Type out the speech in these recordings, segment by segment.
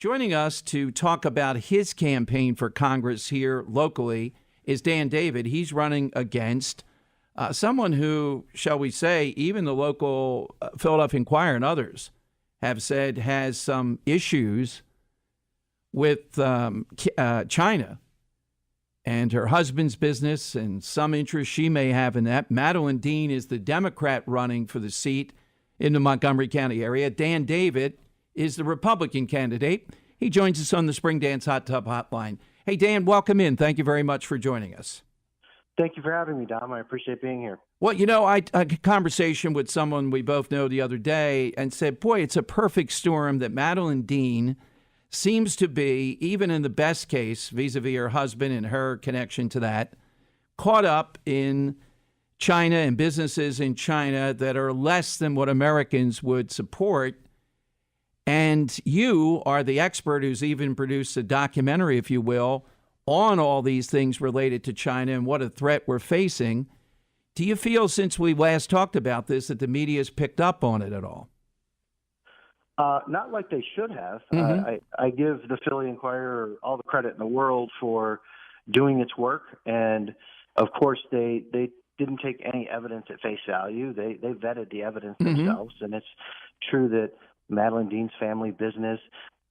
Joining us to talk about his campaign for Congress here locally is Dan David. He's running against someone who, shall we say, even the local Philadelphia Inquirer and others have said has some issues with China and her husband's business and some interest she may have in that. Madeline Dean is the Democrat running for the seat in the Montgomery County area. Dan David is the Republican candidate. He joins us on the Spring Dance Hot Tub Hotline. Hey, Dan, welcome in. Thank you very much for joining us. Thank you for having me, Dom. I appreciate being here. Well, you know, I had a conversation with someone we both know the other day and said, boy, it's a perfect storm that Madeline Dean seems to be, even in the best case, vis-a-vis her husband and her connection to that, caught up in China and businesses in China that are less than what Americans would support. And you are the expert who's even produced a documentary, if you will, on all these things related to China and what a threat we're facing. Do you feel, since we last talked about this, that the media has picked up on it at all? Not like they should have. I give the Philly Inquirer all the credit in the world for doing its work. And, of course, they didn't take any evidence at face value. They vetted the evidence themselves. And it's true that Madeline Dean's family business,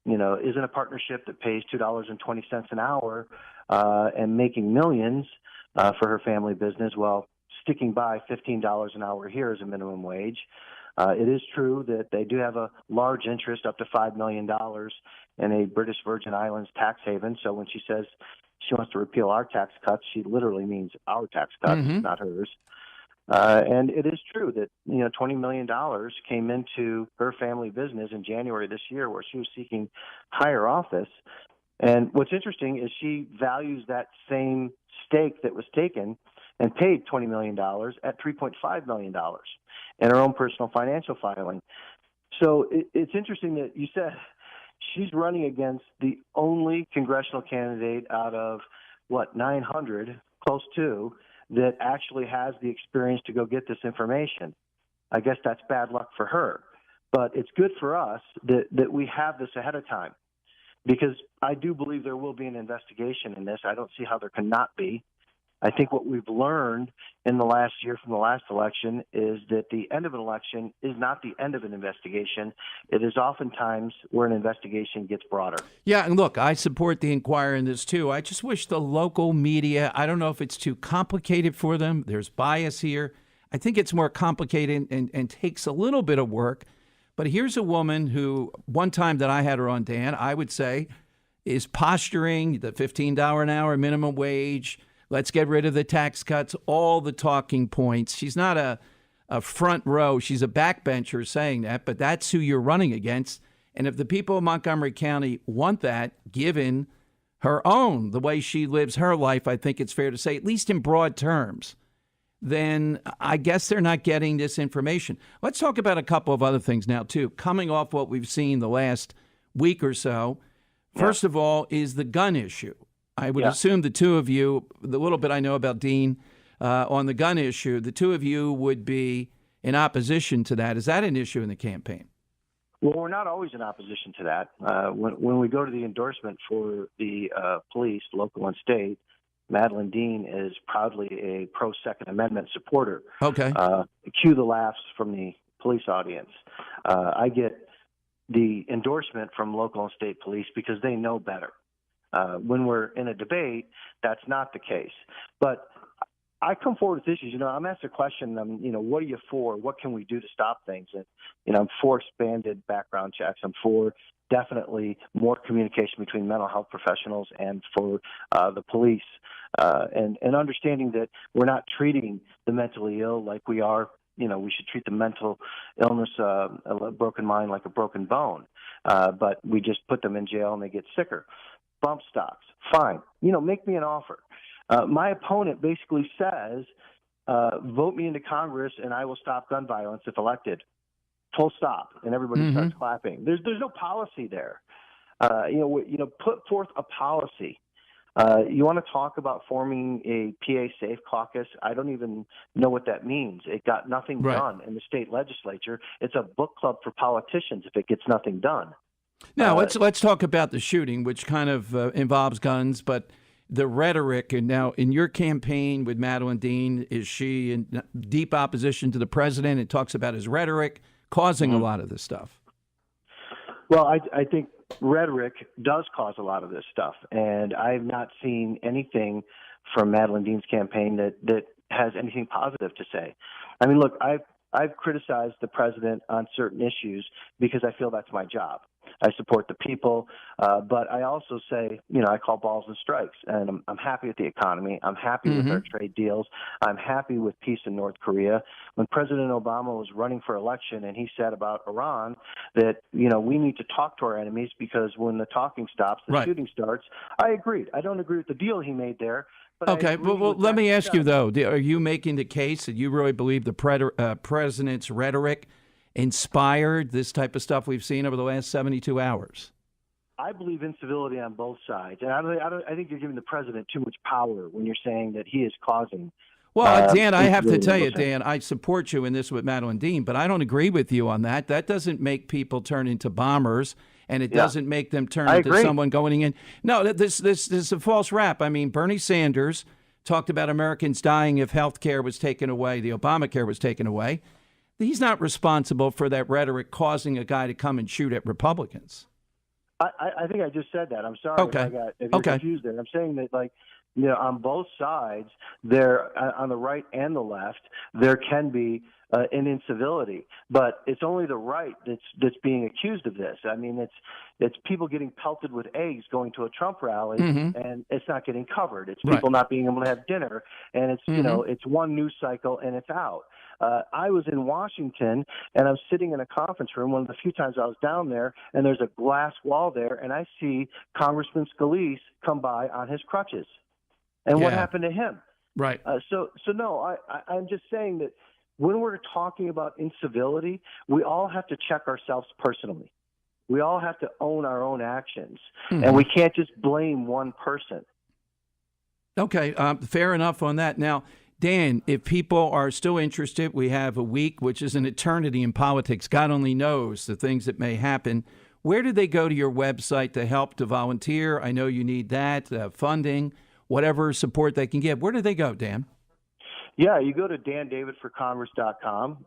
you know, isn't a partnership that pays $2.20 an hour and making millions for her family business while sticking by $15 an hour here as a minimum wage. It is true that they do have a large interest, up to $5 million, in a British Virgin Islands tax haven. So when she says she wants to repeal our tax cuts, she literally means our tax cuts, not hers. And it is true that, you know, $20 million came into her family business in January this year where she was seeking higher office. And what's interesting is she values that same stake that was taken and paid $20 million at $3.5 million in her own personal financial filing. So it's interesting that you said she's running against the only congressional candidate out of, 900, close to, that actually has the experience to go get this information. I guess that's bad luck for her. But it's good for us that we have this ahead of time, because I do believe there will be an investigation in this. I don't see how there cannot be. I think what we've learned in the last year from the last election is that the end of an election is not the end of an investigation. It is oftentimes where an investigation gets broader. Yeah, and look, I support the Inquirer in this too. I just wish the local media, I don't know if it's too complicated for them. There's bias here. I think it's more complicated and takes a little bit of work. But here's a woman who, one time that I had her on, Dan, I would say, is posturing the $15 an hour minimum wage. Let's get rid of the tax cuts, all the talking points. She's not a front row. She's a backbencher saying that, but that's who you're running against. And if the people of Montgomery County want that, given her own, the way she lives her life, I think it's fair to say, at least in broad terms, then I guess they're not getting this information. Let's talk about a couple of other things now, too. Coming off what we've seen the last week or so, first of all, is the gun issue. I would assume the two of you, the little bit I know about Dean on the gun issue, the two of you would be in opposition to that. Is that an issue in the campaign? Well, we're not always in opposition to that. When we go to the endorsement for the police, local and state, Madeline Dean is proudly a pro-Second Amendment supporter. Okay. Cue the laughs from the police audience. I get the endorsement from local and state police because they know better. When we're in a debate, that's not the case. But I come forward with issues. You know, I'm asked a question, what are you for? What can we do to stop things? And, I'm for expanded background checks. I'm for definitely more communication between mental health professionals and for the police, and understanding that we're not treating the mentally ill like we are. We should treat the mental illness, a broken mind, like a broken bone. But we just put them in jail and they get sicker. Bump stocks, fine. Make me an offer. My opponent basically says, vote me into Congress and I will stop gun violence if elected. Full stop. And everybody starts clapping. There's no policy there. Put forth a policy. You want to talk about forming a PA Safe Caucus? I don't even know what that means. It got nothing done in the state legislature. It's a book club for politicians if it gets nothing done. Now let's talk about the shooting, which kind of involves guns, but the rhetoric. And now, in your campaign with Madeline Dean, is she in deep opposition to the president? It talks about his rhetoric causing a lot of this stuff. Well, I think rhetoric does cause a lot of this stuff, and I've not seen anything from Madeline Dean's campaign that has anything positive to say. I mean, look, I've criticized the president on certain issues because I feel that's my job. I support the people, but I also say, I call balls and strikes, and I'm happy with the economy. I'm happy with our trade deals. I'm happy with peace in North Korea. When President Obama was running for election and he said about Iran that, we need to talk to our enemies because when the talking stops, the shooting starts, I agreed. I don't agree with the deal he made there. But okay, well, let me ask you, though, are you making the case that you really believe the president's rhetoric inspired this type of stuff we've seen over the last 72 hours? I believe incivility on both sides. And I think you're giving the president too much power when you're saying that he is causing. Well, Dan, I have to tell you, Dan, I support you in this with Madeline Dean, but I don't agree with you on that. That doesn't make people turn into bombers, and it doesn't make them turn into someone going in. No, this is a false rap. I mean, Bernie Sanders talked about Americans dying if health care was taken away, the Obamacare was taken away. He's not responsible for that rhetoric causing a guy to come and shoot at Republicans. I think I just said that. I'm sorry if you're confused there. I'm saying that, on both sides, there on the right and the left, there can be an incivility, but it's only the right that's being accused of this. I mean, it's people getting pelted with eggs going to a Trump rally, and it's not getting covered. It's people not being able to have dinner, and it's it's one news cycle and it's out. I was in Washington, and I was sitting in a conference room, one of the few times I was down there, and there's a glass wall there, and I see Congressman Scalise come by on his crutches. And what happened to him? Right. So no, I'm just saying that when we're talking about incivility, we all have to check ourselves personally. We all have to own our own actions, and we can't just blame one person. Okay, fair enough on that. Now, Dan, if people are still interested, we have a week, which is an eternity in politics. God only knows the things that may happen. Where do they go to your website to help, to volunteer? I know you need that, funding, whatever support they can give. Where do they go, Dan? Yeah, you go to DanDavidForCongress.com.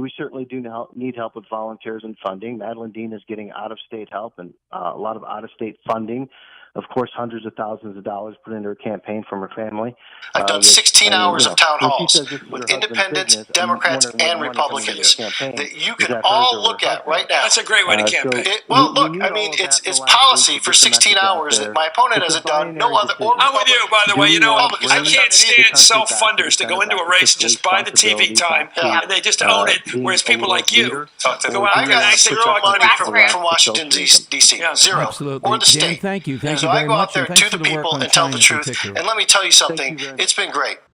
We certainly do need help with volunteers and funding. Madeline Dean is getting out-of-state help and a lot of out-of-state funding. Of course, hundreds of thousands of dollars put into her campaign from her family. I've done 16 hours of town halls with independents, Democrats, and Republicans that you can all look at right now. That's a great way to campaign. It's policy for 16 hours that my opponent hasn't done. No other. I'm with you, by the way. I can't stand self-funders to go into a race and just buy the TV time, and they just own it, whereas people like you go out and actually talk money from Washington, D.C. Zero. Absolutely. Or the state. Dan, thank you. Thank so you very I go much. out there to the people and tell the truth. And let me tell you something. It's been great.